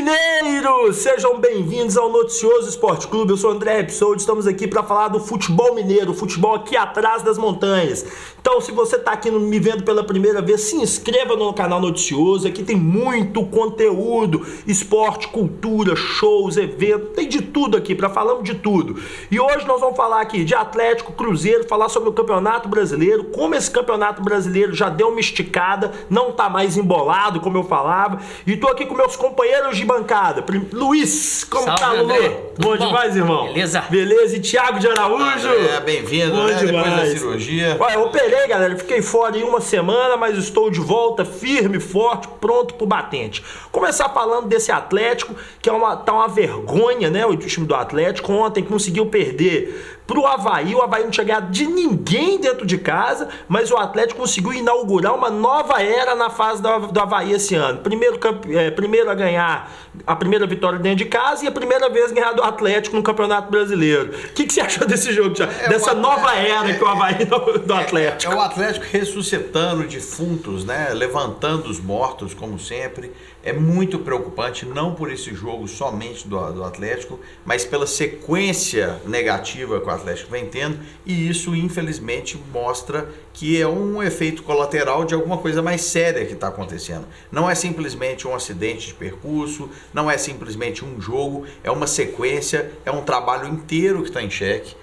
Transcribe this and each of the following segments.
Mineiros, sejam bem-vindos ao Noticioso Esporte Clube. Eu sou André Repsold, estamos aqui para falar do futebol mineiro, futebol aqui atrás das montanhas. Então, se você está aqui me vendo pela primeira vez, se inscreva no canal Noticioso. Aqui tem muito conteúdo, esporte, cultura, shows, eventos, tem de tudo aqui, falamos de tudo. E hoje nós vamos falar aqui de Atlético, Cruzeiro, falar sobre o Campeonato Brasileiro, como esse Campeonato Brasileiro já deu uma esticada, não está mais embolado, como eu falava. E estou aqui com meus companheiros de bancada. Luiz, como Salve, tá, Lulu? Bom demais, irmão? Beleza? Beleza. E Thiago de Araújo? Bem-vindo, Bom né? demais. Depois da cirurgia. Olha, eu operei, galera. Fiquei fora em uma semana, mas estou de volta, firme, forte, pronto pro batente. Começar falando desse Atlético, que tá uma vergonha, né? O time do Atlético ontem conseguiu perder pro Avaí. O Avaí não tinha ganhado de ninguém dentro de casa, mas o Atlético conseguiu inaugurar uma nova era na fase do Avaí esse ano. Primeiro a ganhar a primeira vitória dentro de casa e a primeira vez ganhar do Atlético no Campeonato Brasileiro. O que você achou desse jogo, Thiago? Dessa nova era que o Avaí do Atlético? É o Atlético ressuscitando defuntos, né? Levantando os mortos, como sempre. É muito preocupante, não por esse jogo somente do Atlético, mas pela sequência negativa que o Atlético vem tendo, e isso infelizmente mostra que é um efeito colateral de alguma coisa mais séria que está acontecendo. Não é simplesmente um acidente de percurso, não é simplesmente um jogo, é uma sequência, é um trabalho inteiro que está em xeque.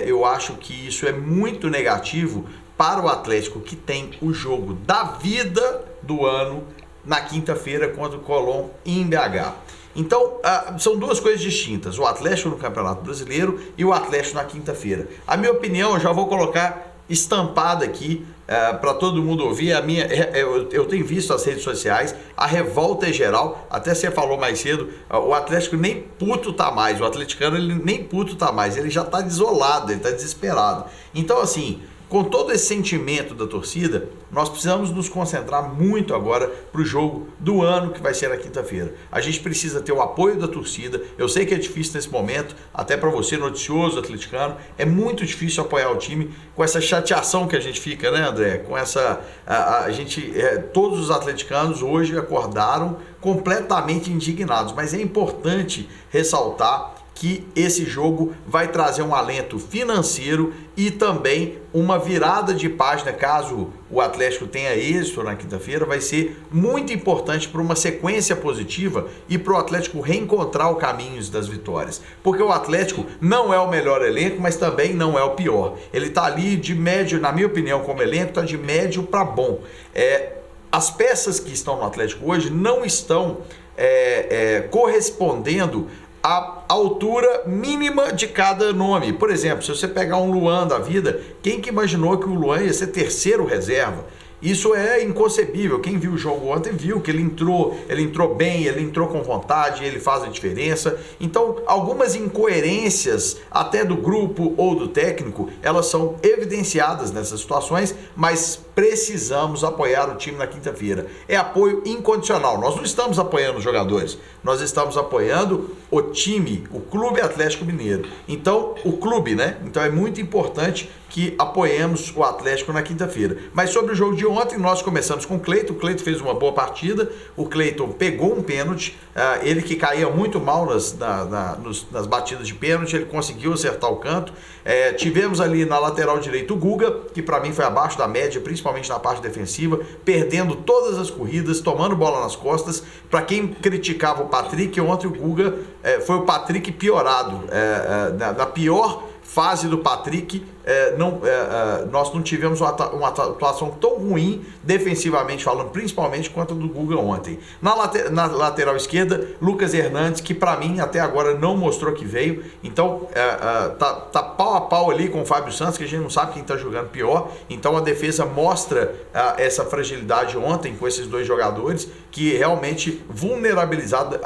Eu acho que isso é muito negativo para o Atlético, que tem o jogo da vida do ano na quinta-feira contra o Colón em BH. Então, são duas coisas distintas, o Atlético no Campeonato Brasileiro e o Atlético na quinta-feira. A minha opinião, eu já vou colocar estampada aqui para todo mundo ouvir. Eu tenho visto as redes sociais, a revolta é geral. Até você falou mais cedo, o Atlético nem puto tá mais, o atleticano ele nem puto tá mais, ele já tá desolado, ele tá desesperado. Então, assim, com todo esse sentimento da torcida, nós precisamos nos concentrar muito agora para o jogo do ano que vai ser na quinta-feira. A gente precisa ter o apoio da torcida. Eu sei que é difícil nesse momento, até para você, noticioso, atleticano, é muito difícil apoiar o time com essa chateação que a gente fica, né, André? Com essa... todos os atleticanos hoje acordaram completamente indignados, mas é importante ressaltar que esse jogo vai trazer um alento financeiro e também uma virada de página, caso o Atlético tenha êxito na quinta-feira, vai ser muito importante para uma sequência positiva e para o Atlético reencontrar os caminhos das vitórias. Porque o Atlético não é o melhor elenco, mas também não é o pior. Ele está ali de médio, na minha opinião, como elenco, está de médio para bom. As peças que estão no Atlético hoje não estão correspondendo a altura mínima de cada nome. Por exemplo, se você pegar um Luan da vida, quem que imaginou que o Luan ia ser terceiro reserva? Isso é inconcebível. Quem viu o jogo ontem viu que ele entrou bem, ele entrou com vontade, ele faz a diferença. Então, algumas incoerências até do grupo ou do técnico, elas são evidenciadas nessas situações, mas precisamos apoiar o time na quinta-feira. É apoio incondicional. Nós não estamos apoiando os jogadores, nós estamos apoiando o time, o Clube Atlético Mineiro. Então, o clube, né? Então é muito importante que apoiemos o Atlético na quinta-feira. Mas sobre o jogo de ontem, nós começamos com o Cleiton. O Cleiton fez uma boa partida, o Cleiton pegou um pênalti, ele que caía muito mal nas batidas de pênalti, ele conseguiu acertar o canto. Tivemos ali na lateral direita o Guga, que para mim foi abaixo da média, principalmente na parte defensiva, perdendo todas as corridas, tomando bola nas costas. Para quem criticava o Patrick, ontem o Guga foi o Patrick piorado, na pior fase do Patrick, nós não tivemos uma atuação tão ruim, defensivamente falando, principalmente quanto a do Guga ontem. Na lateral esquerda, Lucas Hernandes, que para mim até agora não mostrou que veio, então tá pau a pau ali com o Fábio Santos, que a gente não sabe quem tá jogando pior. Então a defesa mostra essa fragilidade ontem com esses dois jogadores que realmente vulnerabilizaram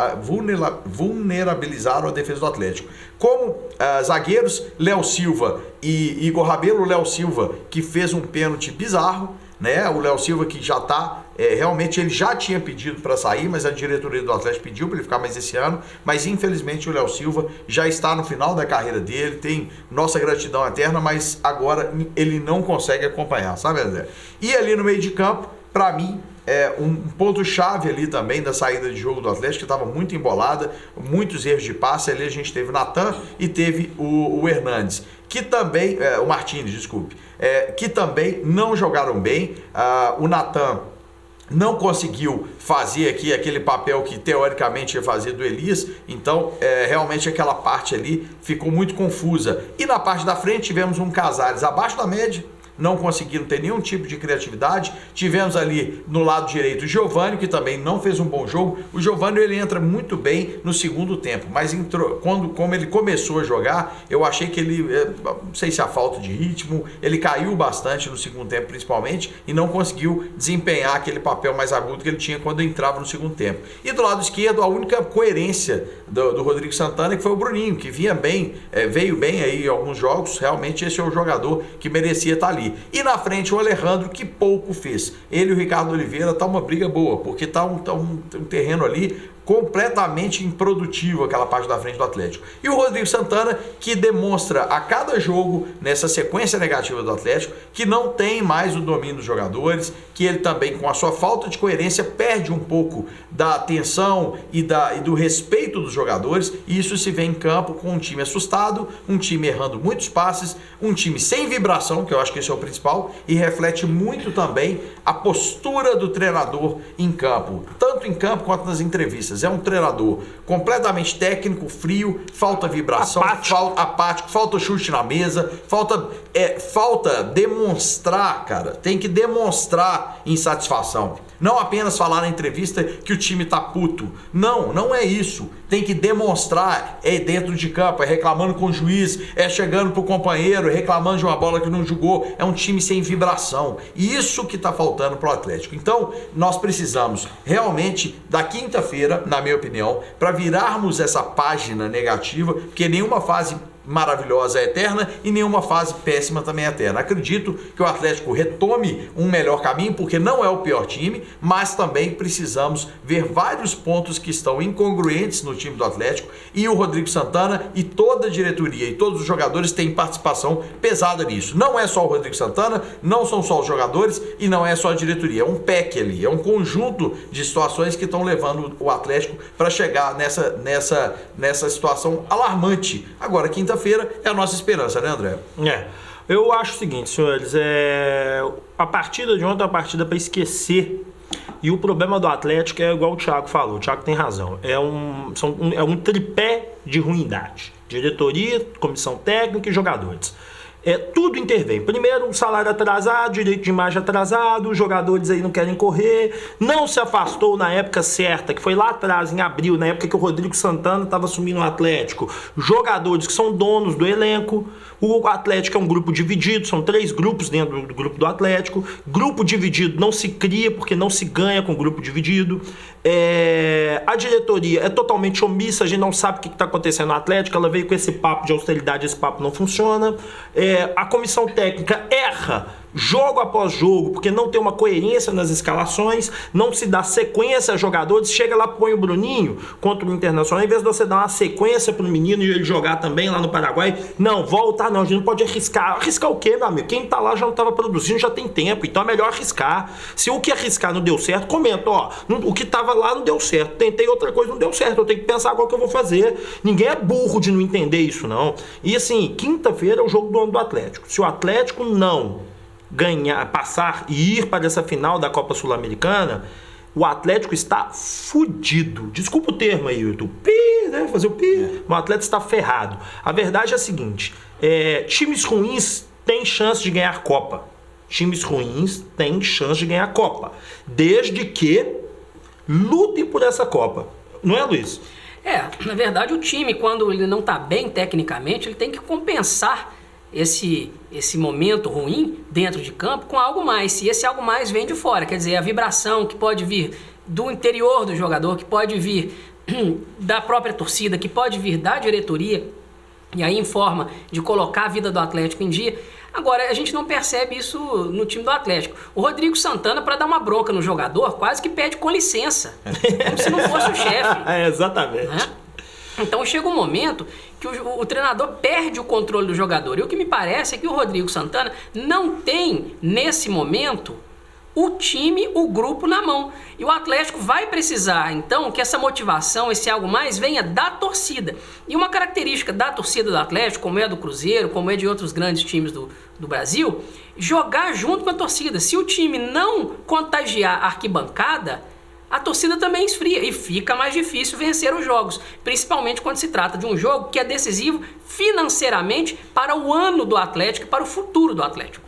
a defesa do Atlético. Como zagueiros, Léo Silva e Igor Rabelo. O Léo Silva que fez um pênalti bizarro, né? O Léo Silva que já tá, realmente ele já tinha pedido para sair, mas a diretoria do Atlético pediu para ele ficar mais esse ano, mas infelizmente o Léo Silva já está no final da carreira dele, tem nossa gratidão eterna, mas agora ele não consegue acompanhar, sabe, André? E ali no meio de campo, para mim, um ponto-chave ali também da saída de jogo do Atlético, que estava muito embolada, muitos erros de passe. Ali a gente teve o Natan e teve o Hernandes, que também, o Martínez, desculpe, que também não jogaram bem. O Natan não conseguiu fazer aqui aquele papel que teoricamente ia fazer do Elias, então realmente aquela parte ali ficou muito confusa. E na parte da frente tivemos um Casares abaixo da média, não conseguiram ter nenhum tipo de criatividade. Tivemos ali no lado direito o Giovani, que também não fez um bom jogo. O Giovani, ele entra muito bem no segundo tempo, mas como ele começou a jogar, eu achei que ele, não sei se a falta de ritmo, ele caiu bastante no segundo tempo principalmente, e não conseguiu desempenhar aquele papel mais agudo que ele tinha quando entrava no segundo tempo. E do lado esquerdo, a única coerência do Rodrigo Santana, que foi o Bruninho, que vinha bem, veio bem aí em alguns jogos. Realmente esse é o jogador que merecia estar ali. E na frente o Alejandro, que pouco fez. Ele e o Ricardo Oliveira tá uma briga boa, porque tá um terreno ali completamente improdutivo, aquela parte da frente do Atlético. E o Rodrigo Santana, que demonstra a cada jogo, nessa sequência negativa do Atlético, que não tem mais o domínio dos jogadores, que ele também, com a sua falta de coerência, perde um pouco da atenção e do respeito dos jogadores, e isso se vê em campo com um time assustado, um time errando muitos passes, um time sem vibração, que eu acho que esse é o principal, e reflete muito também a postura do treinador em campo, tanto em campo quanto nas entrevistas. É um treinador completamente técnico, frio, falta vibração, apático, falta chute na mesa, falta demonstrar, cara. Tem que demonstrar insatisfação. Não apenas falar na entrevista que o time tá puto. Não é isso. Tem que demonstrar, dentro de campo, reclamando com o juiz, chegando pro companheiro, reclamando de uma bola que não jogou. É um time sem vibração. E isso que tá faltando pro Atlético. Então, nós precisamos realmente, da quinta-feira, na minha opinião, para virarmos essa página negativa, porque nenhuma fase maravilhosa é eterna e nenhuma fase péssima também é eterna. Acredito que o Atlético retome um melhor caminho, porque não é o pior time, mas também precisamos ver vários pontos que estão incongruentes no time do Atlético, e o Rodrigo Santana e toda a diretoria e todos os jogadores têm participação pesada nisso. Não é só o Rodrigo Santana, não são só os jogadores e não é só a diretoria, é um pack ali, é um conjunto de situações que estão levando o Atlético para chegar nessa situação alarmante. Agora, quinta-feira é a nossa esperança, né, André? Eu acho o seguinte, senhores, a partida de ontem é uma partida para esquecer. E o problema do Atlético é igual o Thiago falou, o Thiago tem razão, é um tripé de ruindade: diretoria, comissão técnica e jogadores. Tudo intervém. Primeiro, o salário atrasado, direito de imagem atrasado, os jogadores aí não querem correr, não se afastou na época certa, que foi lá atrás, em abril, na época que o Rodrigo Santana estava assumindo o Atlético, jogadores que são donos do elenco. O Atlético é um grupo dividido, são 3 grupos dentro do grupo do Atlético. Grupo dividido não se cria, porque não se ganha com grupo dividido. A diretoria é totalmente omissa, a gente não sabe o que está acontecendo no Atlético. Ela veio com esse papo de austeridade, esse papo não funciona. A comissão técnica erra jogo após jogo, porque não tem uma coerência nas escalações, não se dá sequência a jogadores. Chega lá, põe o Bruninho contra o Internacional, em vez de você dar uma sequência pro menino e ele jogar também lá no Paraguai, não, volta não, a gente não pode arriscar. Arriscar o quê, meu amigo? Quem tá lá já não estava produzindo, já tem tempo, então é melhor arriscar. Se o que arriscar não deu certo, comenta, o que tava lá não deu certo, tentei outra coisa, não deu certo, eu tenho que pensar qual que eu vou fazer. Ninguém é burro de não entender isso, não. E assim, quinta-feira é o jogo do ano do Atlético. Se o Atlético não ganhar, passar e ir para essa final da Copa Sul-Americana, o Atlético está fudido. Desculpa o termo aí, YouTube. Né? Fazer o pi. O Atlético está ferrado. A verdade é a seguinte: times ruins têm chance de ganhar Copa. Times ruins têm chance de ganhar Copa, desde que lutem por essa Copa. Não é, Luiz? Na verdade, o time, quando ele não está bem tecnicamente, ele tem que compensar esse momento ruim dentro de campo com algo mais. Se esse algo mais vem de fora, quer dizer, a vibração que pode vir do interior do jogador, que pode vir da própria torcida, que pode vir da diretoria, e aí em forma de colocar a vida do Atlético em dia. Agora, a gente não percebe isso no time do Atlético. O Rodrigo Santana, para dar uma bronca no jogador, quase que pede com licença, como se não fosse o chefe. Exatamente. Né? Então chega um momento que o treinador perde o controle do jogador. E o que me parece é que o Rodrigo Santana não tem, nesse momento, o time, o grupo na mão. E o Atlético vai precisar, então, que essa motivação, esse algo mais, venha da torcida. E uma característica da torcida do Atlético, como é a do Cruzeiro, como é de outros grandes times do Brasil, jogar junto com a torcida. Se o time não contagiar a arquibancada, a torcida também esfria e fica mais difícil vencer os jogos, principalmente quando se trata de um jogo que é decisivo financeiramente para o ano do Atlético e para o futuro do Atlético.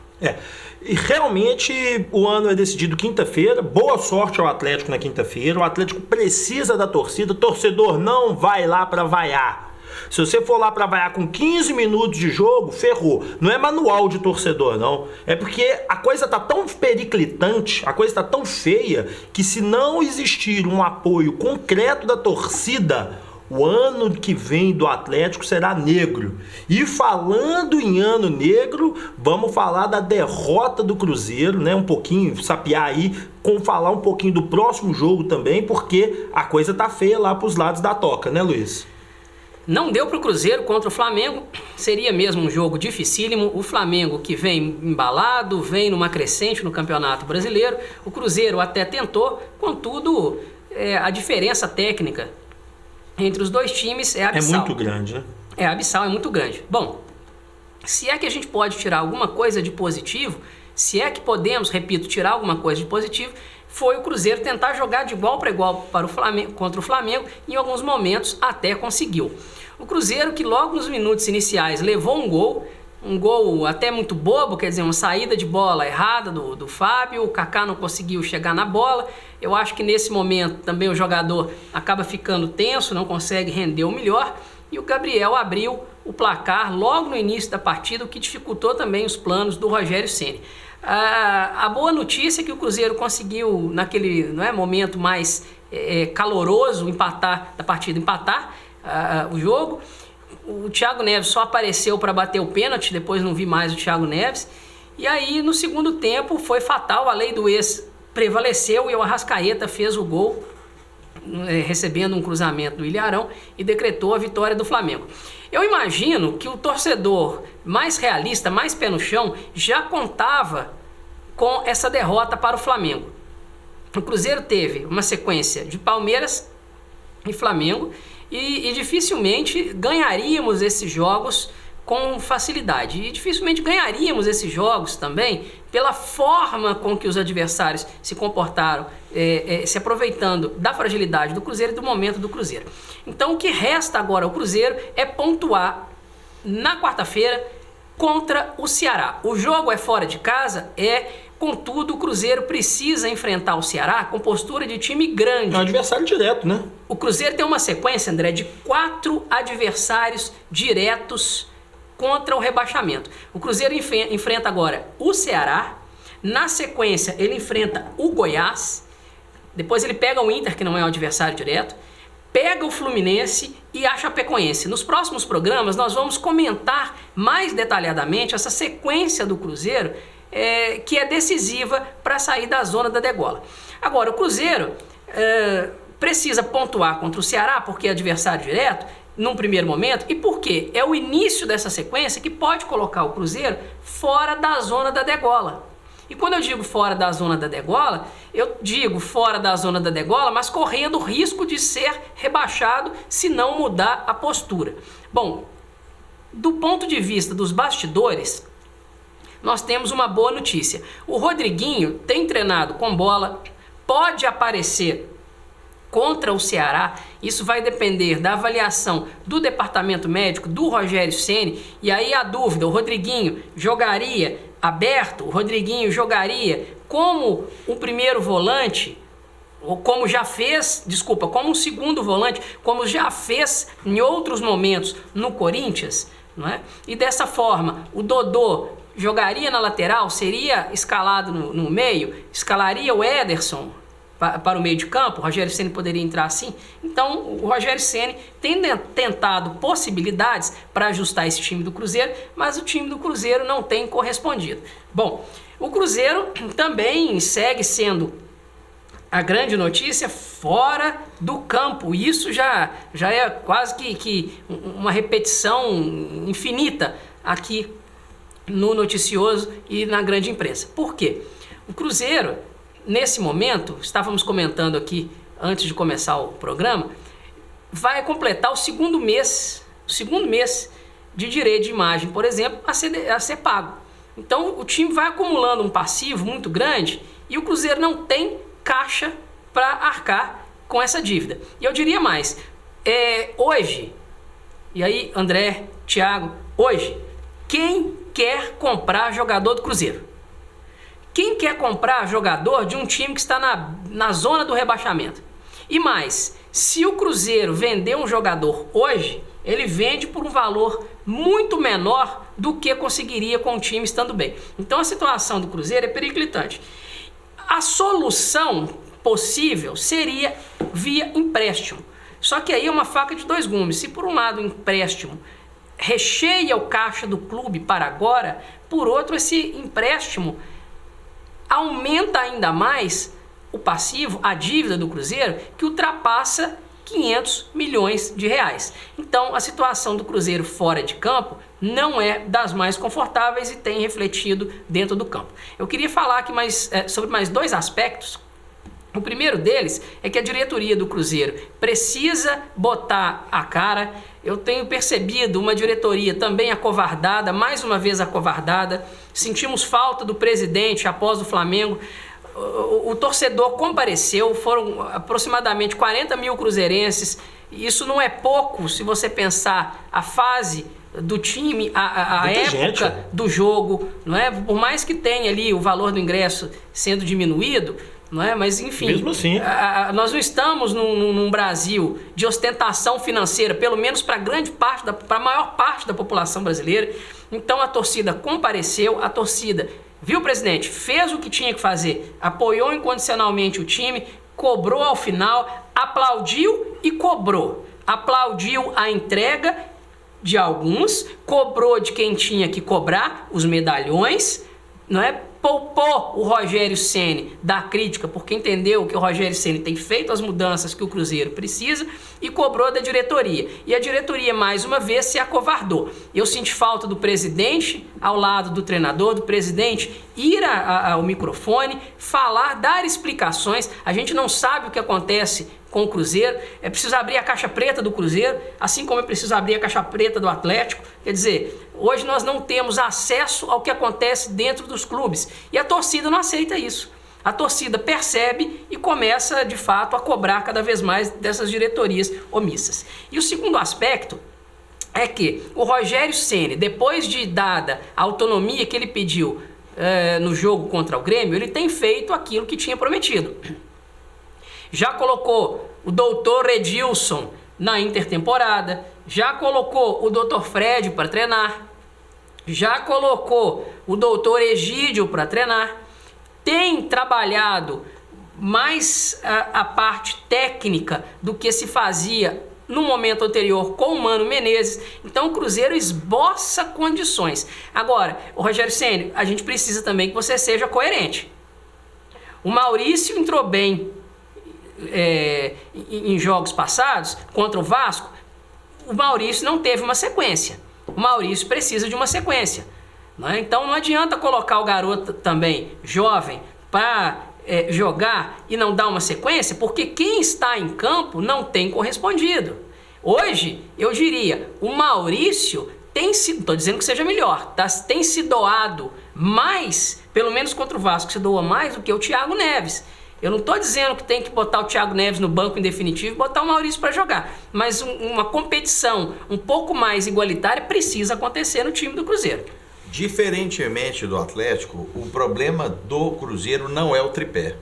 E realmente o ano é decidido quinta-feira. Boa sorte ao Atlético na quinta-feira. O Atlético precisa da torcida. O torcedor não vai lá para vaiar. Se você for lá para vaiar com 15 minutos de jogo, ferrou. Não é manual de torcedor, não. É porque a coisa tá tão periclitante, a coisa tá tão feia, que se não existir um apoio concreto da torcida, o ano que vem do Atlético será negro. E falando em ano negro, vamos falar da derrota do Cruzeiro, né? Um pouquinho, sapear aí, falar um pouquinho do próximo jogo também, porque a coisa tá feia lá pros lados da toca, né, Luiz? Não deu para o Cruzeiro contra o Flamengo, seria mesmo um jogo dificílimo. O Flamengo que vem embalado, vem numa crescente no Campeonato Brasileiro. O Cruzeiro até tentou, contudo, a diferença técnica entre os dois times é abissal. É muito grande, né? É abissal, é muito grande. Bom, se é que a gente pode tirar alguma coisa de positivo, se é que podemos, repito, tirar alguma coisa de positivo, foi o Cruzeiro tentar jogar de igual para igual para o Flamengo, contra o Flamengo, e em alguns momentos até conseguiu. O Cruzeiro, que logo nos minutos iniciais levou um gol até muito bobo, quer dizer, uma saída de bola errada do Fábio, o Kaká não conseguiu chegar na bola. Eu acho que nesse momento também o jogador acaba ficando tenso, não consegue render o melhor, e o Gabriel abriu o placar logo no início da partida, o que dificultou também os planos do Rogério Ceni. A boa notícia é que o Cruzeiro conseguiu, naquele momento mais caloroso da partida, empatar o jogo. O Thiago Neves só apareceu para bater o pênalti, depois não vi mais o Thiago Neves. E aí, no segundo tempo, foi fatal, a lei do ex prevaleceu e o Arrascaeta fez o gol, recebendo um cruzamento do Ilharão, e decretou a vitória do Flamengo. Eu imagino que o torcedor mais realista, mais pé no chão, já contava com essa derrota para o Flamengo. O Cruzeiro teve uma sequência de Palmeiras e Flamengo, e dificilmente ganharíamos esses jogos com facilidade. E dificilmente ganharíamos esses jogos também pela forma com que os adversários se comportaram, se aproveitando da fragilidade do Cruzeiro e do momento do Cruzeiro. Então o que resta agora ao Cruzeiro é pontuar na quarta-feira contra o Ceará. O jogo é fora de casa, contudo, o Cruzeiro precisa enfrentar o Ceará com postura de time grande. É um adversário direto, né? O Cruzeiro tem uma sequência, André, de 4 adversários diretos contra o rebaixamento. O Cruzeiro enfrenta agora o Ceará, na sequência ele enfrenta o Goiás, depois ele pega o Inter, que não é um adversário direto, pega o Fluminense e a Chapecoense. Nos próximos programas nós vamos comentar mais detalhadamente essa sequência do Cruzeiro, que é decisiva para sair da zona da degola. Agora, o Cruzeiro precisa pontuar contra o Ceará, porque é adversário direto, num primeiro momento, e porque é o início dessa sequência que pode colocar o Cruzeiro fora da zona da degola. E quando eu digo fora da zona da degola, eu digo fora da zona da degola, mas correndo o risco de ser rebaixado se não mudar a postura. Bom, do ponto de vista dos bastidores, nós temos uma boa notícia. O Rodriguinho tem treinado com bola, pode aparecer contra o Ceará. Isso vai depender da avaliação do departamento médico, do Rogério Ceni. E aí a dúvida, o Rodriguinho jogaria aberto? O Rodriguinho jogaria como o primeiro volante? Ou como um segundo volante, como já fez em outros momentos no Corinthians, não é? E dessa forma, o Dodô jogaria na lateral, seria escalado no meio, escalaria o Ederson para o meio de campo. O Rogério Ceni poderia entrar assim. Então o Rogério Ceni tem tentado possibilidades para ajustar esse time do Cruzeiro, mas o time do Cruzeiro não tem correspondido. Bom, o Cruzeiro também segue sendo a grande notícia fora do campo. Isso já é quase que uma repetição infinita aqui no noticioso e na grande imprensa. Por quê? O Cruzeiro nesse momento, estávamos comentando aqui antes de começar o programa, vai completar o segundo mês de direito de imagem, por exemplo, a ser pago. Então o time vai acumulando um passivo muito grande e o Cruzeiro não tem caixa para arcar com essa dívida. E eu diria mais, hoje, e aí André, Thiago, hoje, quem quer comprar jogador do Cruzeiro? Quem quer comprar jogador de um time que está na zona do rebaixamento? E mais, se o Cruzeiro vender um jogador hoje, ele vende por um valor muito menor do que conseguiria com o time estando bem. Então a situação do Cruzeiro é periclitante. A solução possível seria via empréstimo. Só que aí é uma faca de dois gumes. Se por um lado o empréstimo recheia o caixa do clube para agora, por outro esse empréstimo aumenta ainda mais o passivo, a dívida do Cruzeiro, que ultrapassa 500 milhões de reais. Então a situação do Cruzeiro fora de campo não é das mais confortáveis e tem refletido dentro do campo. Eu queria falar aqui sobre mais dois aspectos. O primeiro deles é que a diretoria do Cruzeiro precisa botar a cara. Eu tenho percebido uma diretoria também acovardada, mais uma vez acovardada. Sentimos falta do presidente após o Flamengo. O torcedor compareceu, foram aproximadamente 40 mil cruzeirenses. Isso não é pouco se você pensar a fase do time, a época do jogo, não é? Por mais que tenha ali o valor do ingresso sendo diminuído, não é? Mas enfim, mesmo assim, nós não estamos num Brasil de ostentação financeira, pelo menos para a maior parte da população brasileira. Então a torcida compareceu, a torcida viu o presidente, fez o que tinha que fazer, apoiou incondicionalmente o time, cobrou ao final, aplaudiu e cobrou. Aplaudiu a entrega de alguns, cobrou de quem tinha que cobrar, os medalhões, não é? Poupou o Rogério Ceni da crítica, porque entendeu que o Rogério Ceni tem feito as mudanças que o Cruzeiro precisa, e cobrou da diretoria. E a diretoria, mais uma vez, se acovardou. Eu senti falta do presidente ao lado do treinador, do presidente ir ao microfone, falar, dar explicações. A gente não sabe o que acontece com o Cruzeiro, é preciso abrir a caixa preta do Cruzeiro, assim como é preciso abrir a caixa preta do Atlético. Quer dizer, hoje nós não temos acesso ao que acontece dentro dos clubes e a torcida não aceita isso. A torcida percebe e começa, de fato, a cobrar cada vez mais dessas diretorias omissas. E o segundo aspecto é que o Rogério Ceni, depois de dada a autonomia que ele pediu no jogo contra o Grêmio, ele tem feito aquilo que tinha prometido. Já colocou o doutor Edilson na intertemporada, já colocou o doutor Fred para treinar, já colocou o doutor Egídio para treinar, tem trabalhado mais a parte técnica do que se fazia no momento anterior com o Mano Menezes. Então o Cruzeiro esboça condições. Agora, o Rogério Ceni, a gente precisa também que você seja coerente. O Maurício entrou bem em jogos passados contra o Vasco. O Maurício não teve uma sequência. O Maurício precisa de uma sequência, não é? Então não adianta colocar o garoto também jovem para jogar e não dar uma sequência, porque quem está em campo não tem correspondido. Hoje eu diria, o Maurício tem sido, estou dizendo que seja melhor, tem se doado mais, pelo menos contra o Vasco, se doa mais do que o Thiago Neves. Eu não estou dizendo que tem que botar o Thiago Neves no banco em definitivo e botar o Maurício para jogar, mas uma competição um pouco mais igualitária precisa acontecer no time do Cruzeiro. Diferentemente do Atlético, o problema do Cruzeiro não é o tripé.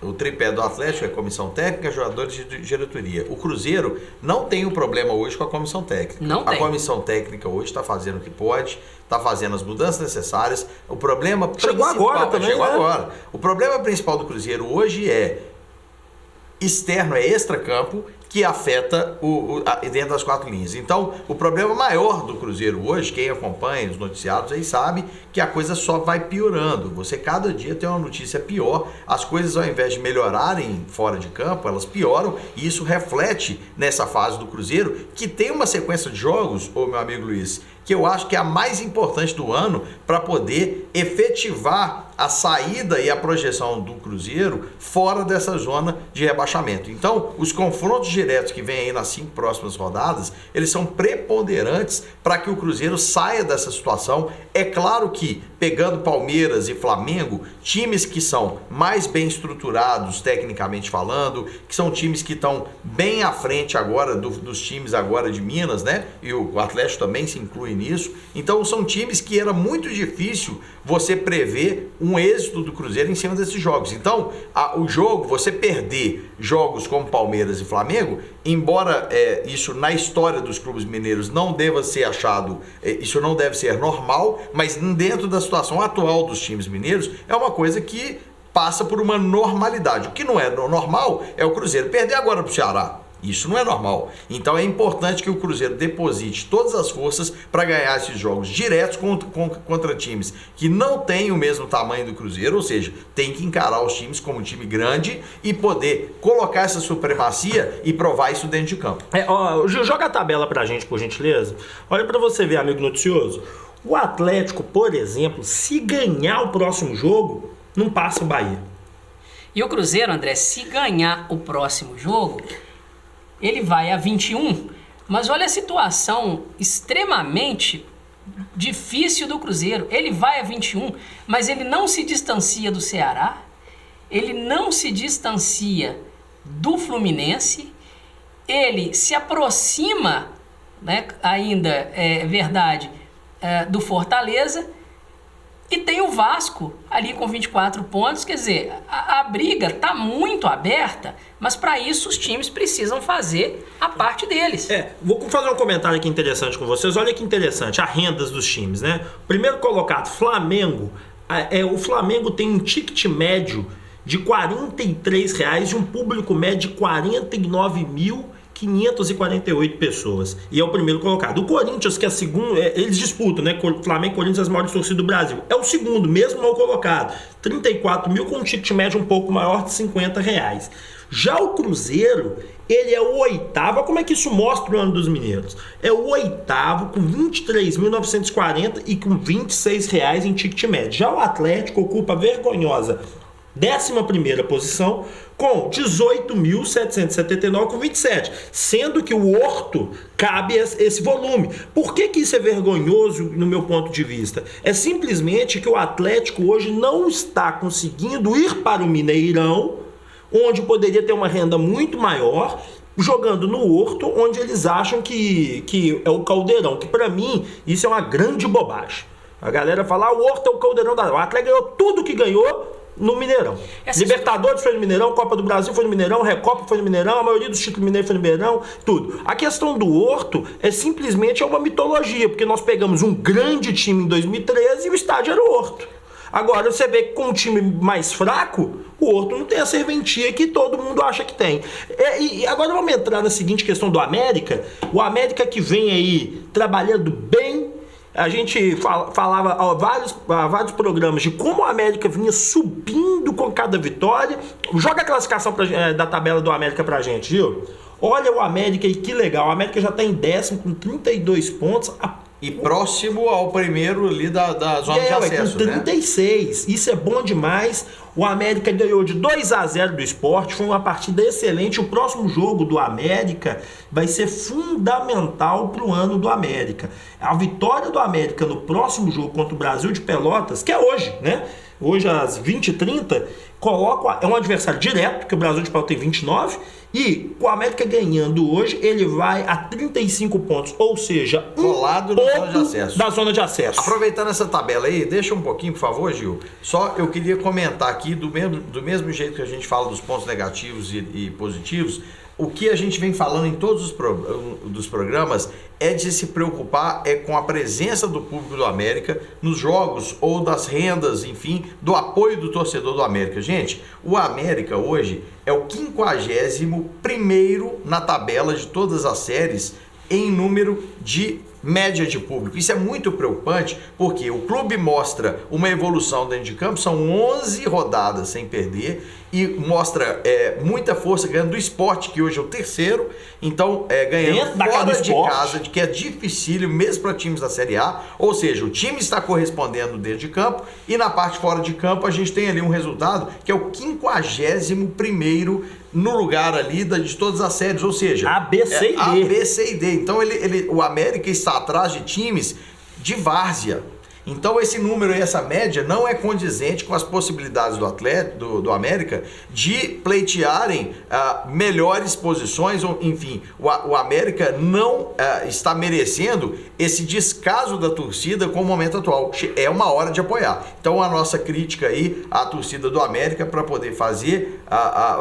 O tripé do Atlético é comissão técnica, jogadores de diretoria. O Cruzeiro não tem um problema hoje com a comissão técnica. Não tem. A comissão técnica hoje está fazendo o que pode, está fazendo as mudanças necessárias. O problema chegou agora também, chegou né? agora. O problema principal do Cruzeiro hoje é externo, é extracampo, que afeta dentro das 4 linhas. Então, o problema maior do Cruzeiro hoje, quem acompanha os noticiários aí sabe que a coisa só vai piorando. Você cada dia tem uma notícia pior, as coisas ao invés de melhorarem fora de campo, elas pioram, e isso reflete nessa fase do Cruzeiro, que tem uma sequência de jogos, ô meu amigo Luiz, que eu acho que é a mais importante do ano para poder efetivar a saída e a projeção do Cruzeiro fora dessa zona de rebaixamento. Então, os confrontos diretos que vêm aí nas 5 próximas rodadas, eles são preponderantes para que o Cruzeiro saia dessa situação. É claro que, pegando Palmeiras e Flamengo, times que são mais bem estruturados tecnicamente falando, que são times que estão bem à frente agora dos times agora de Minas, né? E o Atlético também se inclui nisso. Então, são times que era muito difícil você prever um êxito do Cruzeiro em cima desses jogos. Então, o jogo, você perder jogos como Palmeiras e Flamengo, embora isso na história dos clubes mineiros não deva ser achado, isso não deve ser normal, mas dentro da situação atual dos times mineiros, é uma coisa que passa por uma normalidade. O que não é normal é o Cruzeiro perder agora para o Ceará. Isso não é normal. Então é importante que o Cruzeiro deposite todas as forças para ganhar esses jogos diretos contra times que não têm o mesmo tamanho do Cruzeiro, ou seja, tem que encarar os times como um time grande e poder colocar essa supremacia e provar isso dentro de campo. Joga a tabela pra gente, por gentileza. Olha para você ver, amigo noticioso. O Atlético, por exemplo, se ganhar o próximo jogo, não passa o Bahia. E o Cruzeiro, André, se ganhar o próximo jogo, ele vai a 21, mas olha a situação extremamente difícil do Cruzeiro. Ele vai a 21, mas ele não se distancia do Ceará, ele não se distancia do Fluminense, ele se aproxima, né, ainda, é verdade, do Fortaleza, e tem o Vasco ali com 24 pontos. Quer dizer, a briga está muito aberta, mas para isso os times precisam fazer a parte deles. Vou fazer um comentário aqui interessante com vocês. Olha que interessante, as rendas dos times, né? Primeiro colocado, Flamengo. O Flamengo tem um ticket médio de R$ 43 e um público médio de 49.548 pessoas. E é o primeiro colocado. O Corinthians, que é segundo, eles disputam, né? Flamengo e Corinthians, as maiores torcidas do Brasil. É o segundo, mesmo mal colocado. 34 mil com um ticket médio um pouco maior de R$ 50. Já o Cruzeiro, ele é o oitavo. Como é que isso mostra o ano dos mineiros? É o oitavo com 23.940 e com R$ 26 em ticket médio. Já o Atlético ocupa a vergonhosa 11ª posição com 18.779 com 27, sendo que o Horto cabe esse volume. Por que isso é vergonhoso no meu ponto de vista? É simplesmente que o Atlético hoje não está conseguindo ir para o Mineirão, onde poderia ter uma renda muito maior, jogando no Horto, onde eles acham que é o Caldeirão, que para mim isso é uma grande bobagem. A galera fala, o Horto é o Caldeirão o Atlético ganhou tudo que ganhou no Mineirão. Libertadores foi no Mineirão, Copa do Brasil foi no Mineirão, Recopa foi no Mineirão, a maioria dos títulos mineiros foi no Mineirão, tudo. A questão do Horto é simplesmente uma mitologia, porque nós pegamos um grande time em 2013 e o estádio era o Horto. Agora você vê que com um time mais fraco, o Horto não tem a serventia que todo mundo acha que tem. E agora vamos entrar na seguinte questão do América. O América que vem aí trabalhando bem. A gente falava há vários programas de como o América vinha subindo com cada vitória. Joga a classificação da tabela do América pra gente, viu? Olha o América aí, que legal. O América já está em 10º com 32 pontos. E próximo ao primeiro ali da zona de acesso, com 36. Né? Isso é bom demais. O América ganhou de 2-0 do Sport. Foi uma partida excelente. O próximo jogo do América vai ser fundamental para o ano do América. A vitória do América no próximo jogo contra o Brasil de Pelotas, que é hoje, né? Hoje às 20h30, é um adversário direto, porque o Brasil de Pelotas tem 29, e com o América ganhando hoje, ele vai a 35 pontos, ou seja, colado na zona de acesso. Da zona de acesso. Aproveitando essa tabela aí, deixa um pouquinho, por favor, Gil. Só eu queria comentar aqui, do mesmo jeito que a gente fala dos pontos negativos e positivos, o que a gente vem falando em todos dos programas é de se preocupar com a presença do público do América nos jogos ou das rendas, enfim, do apoio do torcedor do América. Gente, o América hoje é o 51º na tabela de todas as séries em número de média de público. Isso é muito preocupante porque o clube mostra uma evolução dentro de campo, são 11 rodadas sem perder e mostra muita força ganhando do Sport, que hoje é o terceiro, então ganhando fora de casa, que é dificílimo mesmo para times da Série A, ou seja, o time está correspondendo dentro de campo e na parte fora de campo a gente tem ali um resultado que é o 51º no lugar ali de todas as séries, ou seja, A, B, C e D. A, B, C e D. Então o América está atrás de times de várzea. Então esse número e essa média não é condizente com as possibilidades do América de pleitearem melhores posições, ou, enfim, o América não está merecendo esse descaso da torcida com o momento atual. É uma hora de apoiar. Então a nossa crítica aí à torcida do América para poder fazer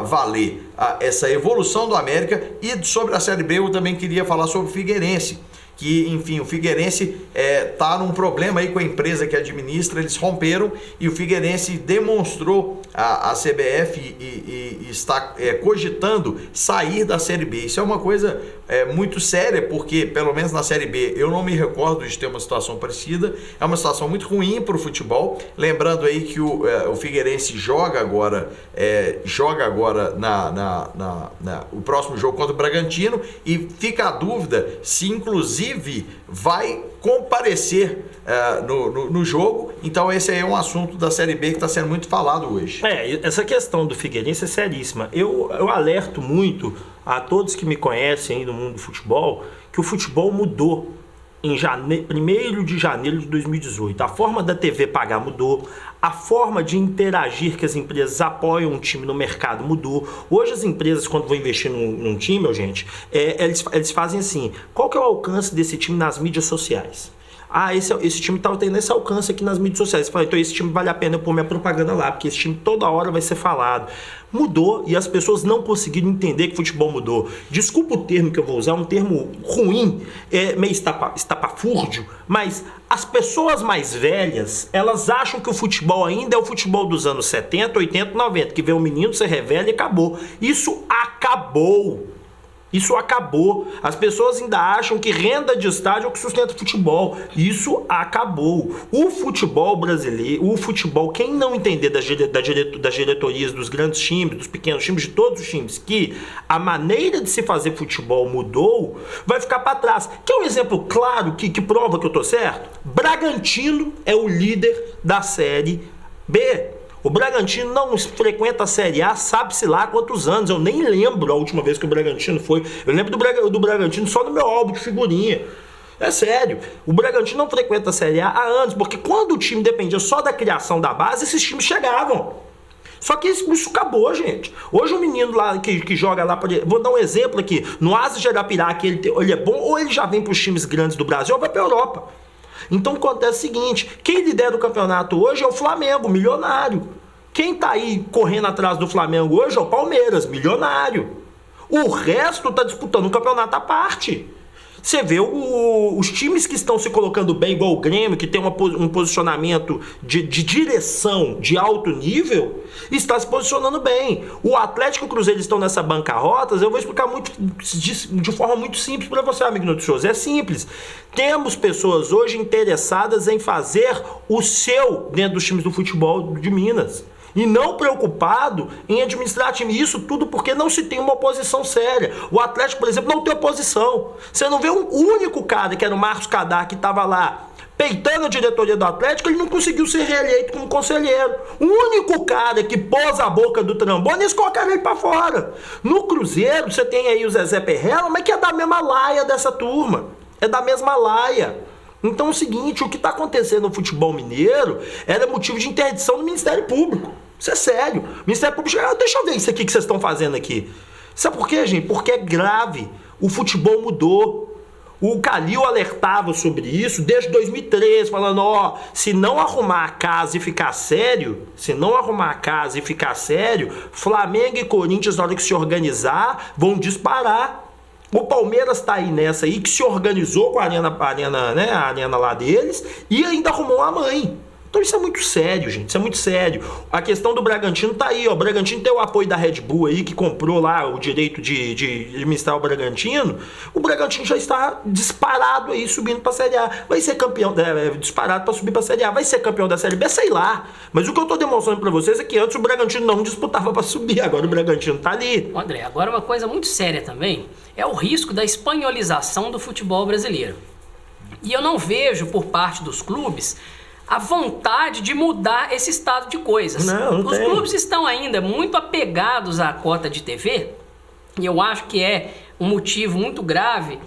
valer essa evolução do América. E sobre a Série B eu também queria falar sobre o Figueirense, que, enfim, o Figueirense está num problema aí com a empresa que administra, eles romperam e o Figueirense demonstrou a CBF e está cogitando sair da Série B. Isso é uma coisa muito séria, porque, pelo menos na Série B, eu não me recordo de ter uma situação parecida. É uma situação muito ruim para o futebol. Lembrando aí que o Figueirense joga agora o próximo jogo contra o Bragantino e fica a dúvida se, inclusive, vai comparecer no jogo. Então esse aí é um assunto da Série B que está sendo muito falado hoje. Essa questão do Figueirense é seríssima. Eu alerto muito a todos que me conhecem aí no mundo do futebol que o futebol mudou em 1º de janeiro de 2018. A forma da TV pagar mudou, a forma de interagir que as empresas apoiam um time no mercado mudou. Hoje as empresas, quando vão investir num time, gente, eles fazem assim: qual que é o alcance desse time nas mídias sociais? Esse time está tendo esse alcance aqui nas mídias sociais. Você fala, então esse time vale a pena eu pôr minha propaganda lá, porque esse time toda hora vai ser falado. Mudou e as pessoas não conseguiram entender que o futebol mudou. Desculpa o termo que eu vou usar, um termo ruim, meio estapafúrdio, mas as pessoas mais velhas, elas acham que o futebol ainda é o futebol dos anos 70, 80, 90, que vê um menino, se revela e acabou. Isso acabou. Isso acabou. As pessoas ainda acham que renda de estádio é o que sustenta o futebol. Isso acabou. O futebol brasileiro, quem não entender das diretorias dos grandes times, dos pequenos times, de todos os times, que a maneira de se fazer futebol mudou, vai ficar para trás. Quer um exemplo claro que prova que eu tô certo? Bragantino é o líder da Série B. O Bragantino não frequenta a Série A, sabe-se lá há quantos anos. Eu nem lembro a última vez que o Bragantino foi. Eu lembro do Bragantino só no meu álbum de figurinha. É sério. O Bragantino não frequenta a Série A há anos, porque quando o time dependia só da criação da base, esses times chegavam. Só que isso acabou, gente. Hoje o menino lá que joga lá, vou dar um exemplo aqui, no Ases de Arapiraca, ele é bom, ou ele já vem para os times grandes do Brasil, ou vai para a Europa. Então acontece o seguinte: quem lidera o campeonato hoje é o Flamengo, milionário. Quem tá aí correndo atrás do Flamengo hoje é o Palmeiras, milionário. O resto tá disputando um campeonato à parte. Você vê os times que estão se colocando bem, igual o Grêmio, que tem um posicionamento de direção de alto nível, está se posicionando bem. O Atlético e o Cruzeiro estão nessa bancarrota. Eu vou explicar de forma muito simples para você, amigo noticioso. É simples. Temos pessoas hoje interessadas em fazer o seu dentro dos times do futebol de Minas. E não preocupado em administrar time. Isso tudo porque não se tem uma oposição séria. O Atlético, por exemplo, não tem oposição. Você não vê o único cara, que era o Marcos Cadar, que estava lá peitando a diretoria do Atlético, ele não conseguiu ser reeleito como conselheiro. O único cara que pôs a boca do trombone, eles colocaram ele para fora. No Cruzeiro, você tem aí o Zezé Perrella, mas que é da mesma laia dessa turma. É da mesma laia. Então é o seguinte: o que está acontecendo no futebol mineiro era motivo de interdição do Ministério Público. Isso é sério. O Ministério Público chega: deixa eu ver isso aqui que vocês estão fazendo aqui. Sabe por quê, gente? Porque é grave. O futebol mudou. O Calil alertava sobre isso desde 2013, falando, se não arrumar a casa e ficar sério, Flamengo e Corinthians, na hora que se organizar, vão disparar. O Palmeiras tá aí nessa aí, que se organizou com a arena lá deles e ainda arrumou a mãe. Então isso é muito sério, gente, isso é muito sério. A questão do Bragantino tá aí, ó. O Bragantino tem o apoio da Red Bull aí, que comprou lá o direito de administrar o Bragantino. O Bragantino já está disparado aí, subindo pra Série A. Vai ser campeão, disparado pra subir pra Série A. Vai ser campeão da Série B, sei lá. Mas o que eu tô demonstrando pra vocês é que antes o Bragantino não disputava pra subir, agora o Bragantino tá ali. André, agora uma coisa muito séria também é o risco da espanholização do futebol brasileiro. E eu não vejo por parte dos clubes a vontade de mudar esse estado de coisas. Não Os tem. clubes estão ainda muito apegados à cota de TV, e eu acho que é um motivo muito grave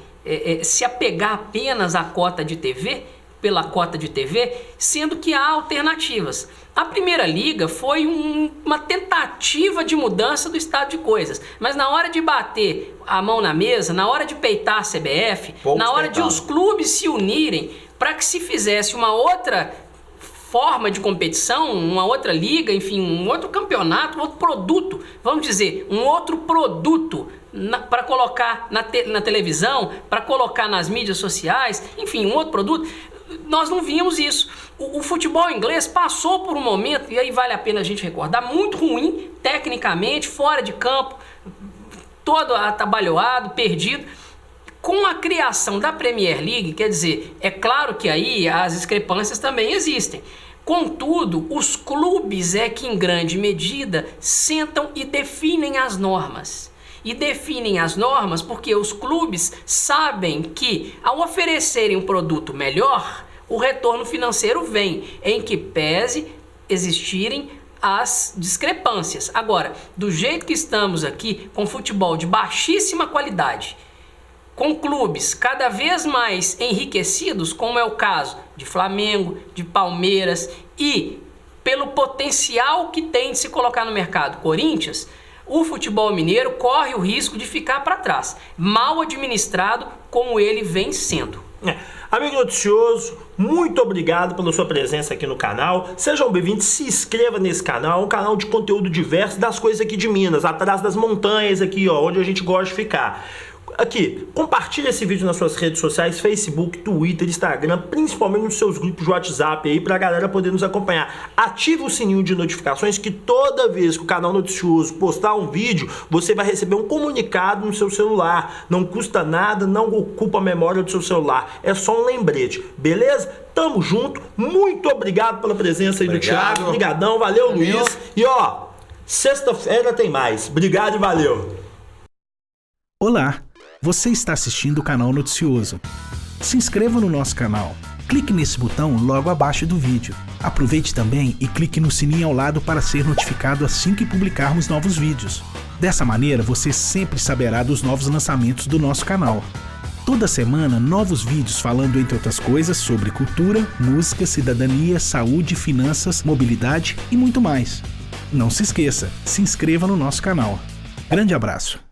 se apegar apenas à cota de TV, pela cota de TV, sendo que há alternativas. A Primeira Liga foi uma tentativa de mudança do estado de coisas, mas na hora de bater a mão na mesa, na hora de peitar a CBF, na hora de os clubes se unirem para que se fizesse uma outra forma de competição, uma outra liga, enfim, um outro campeonato, um outro produto, vamos dizer, um outro produto para colocar na televisão, para colocar nas mídias sociais, enfim, um outro produto. Nós não vimos isso. O futebol inglês passou por um momento, e aí vale a pena a gente recordar, muito ruim, tecnicamente, fora de campo, todo atabalhoado, perdido. Com a criação da Premier League, quer dizer, é claro que aí as discrepâncias também existem. Contudo, os clubes é que em grande medida sentam e definem as normas. E definem as normas porque os clubes sabem que ao oferecerem um produto melhor, o retorno financeiro vem, em que pese existirem as discrepâncias. Agora, do jeito que estamos aqui, com futebol de baixíssima qualidade, com clubes cada vez mais enriquecidos, como é o caso de Flamengo, de Palmeiras e pelo potencial que tem de se colocar no mercado Corinthians, o futebol mineiro corre o risco de ficar para trás, mal administrado como ele vem sendo. Amigo noticioso, muito obrigado pela sua presença aqui no canal. Sejam bem-vindos, se inscreva nesse canal, um canal de conteúdo diverso das coisas aqui de Minas, atrás das montanhas aqui, ó, onde a gente gosta de ficar. Aqui, compartilhe esse vídeo nas suas redes sociais, Facebook, Twitter, Instagram, principalmente nos seus grupos de WhatsApp aí, pra galera poder nos acompanhar. Ative o sininho de notificações que toda vez que o canal Noticioso postar um vídeo, você vai receber um comunicado no seu celular. Não custa nada, não ocupa a memória do seu celular, é só um lembrete, beleza? Tamo junto, muito obrigado pela presença aí do Thiago, obrigadão, valeu Luiz. E ó, sexta-feira tem mais, obrigado e valeu. Olá! Você está assistindo o canal Noticioso. Se inscreva no nosso canal. Clique nesse botão logo abaixo do vídeo. Aproveite também e clique no sininho ao lado para ser notificado assim que publicarmos novos vídeos. Dessa maneira, você sempre saberá dos novos lançamentos do nosso canal. Toda semana, novos vídeos falando, entre outras coisas, sobre cultura, música, cidadania, saúde, finanças, mobilidade e muito mais. Não se esqueça, se inscreva no nosso canal. Grande abraço!